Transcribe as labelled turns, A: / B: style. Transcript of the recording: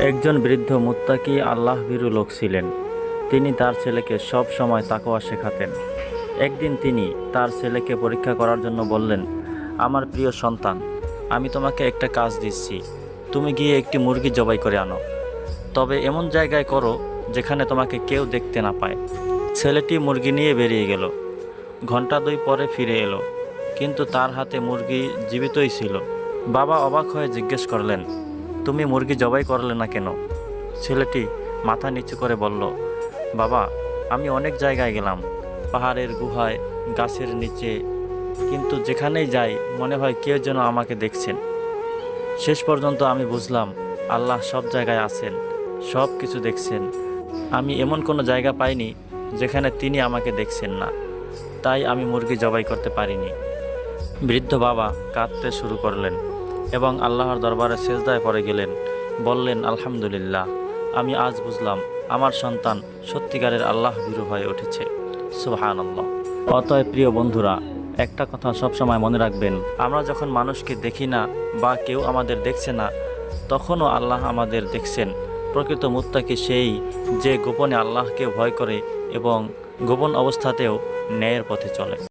A: একজন বৃদ্ধ মুত্তাকি আল্লাহ ভীরু লোক ছিলেন। তিনি তার ছেলেকে সব সময় তাকওয়া শেখাতেন। একদিন তিনি তার ছেলেকে পরীক্ষা করার জন্য বললেন, আমার প্রিয় সন্তান, আমি তোমাকে একটা কাজ দিচ্ছি। তুমি গিয়ে একটি মুরগি জবাই করে আনো, তবে এমন জায়গায় করো যেখানে তোমাকে কেউ দেখতে না পায়। ছেলেটি মুরগি নিয়ে বেরিয়ে গেল। ঘন্টা দুই পরে ফিরে এলো, কিন্তু তার হাতে মুরগি জীবিতই ছিল। বাবা অবাক হয়ে জিজ্ঞেস করলেন, তুমি মুরগি জবাই করলে না কেন? ছেলেটি মাথা নিচু করে বলল, বাবা, আমি অনেক জায়গায় গেলাম, পাহাড়ের গুহায়, গাছের নিচে, কিন্তু যেখানেই যাই মনে হয় কেউ যেন আমাকে দেখছেন। শেষ পর্যন্ত আমি বুঝলাম আল্লাহ সব জায়গায় আছেন, সব কিছু দেখছেন। আমি এমন কোনো জায়গা পাইনি যেখানে তিনি আমাকে দেখছেন না, তাই আমি মুরগি জবাই করতে পারিনি। বৃদ্ধ বাবা কাঁদতে শুরু করলেন এবং আল্লাহর দরবারে সেজদায় পড়ে গেলেন। বললেন, আলহামদুলিল্লাহ, আমি আজ বুঝলাম আমার সন্তান সত্যিকারের আল্লাহ ভীরু হয়ে উঠেছে। সুবহানাল্লাহ। অতএব প্রিয় বন্ধুরা, একটা কথা সবসময় মনে রাখবেন, আমরা যখন মানুষকে দেখি না বা কেউ আমাদের দেখছে না, তখনও আল্লাহ আমাদের দেখছেন। প্রকৃত মুত্তাকি সেই যে গোপনে আল্লাহকে ভয় করে এবং গোপন অবস্থাতেও ন্যায়ের পথে চলে।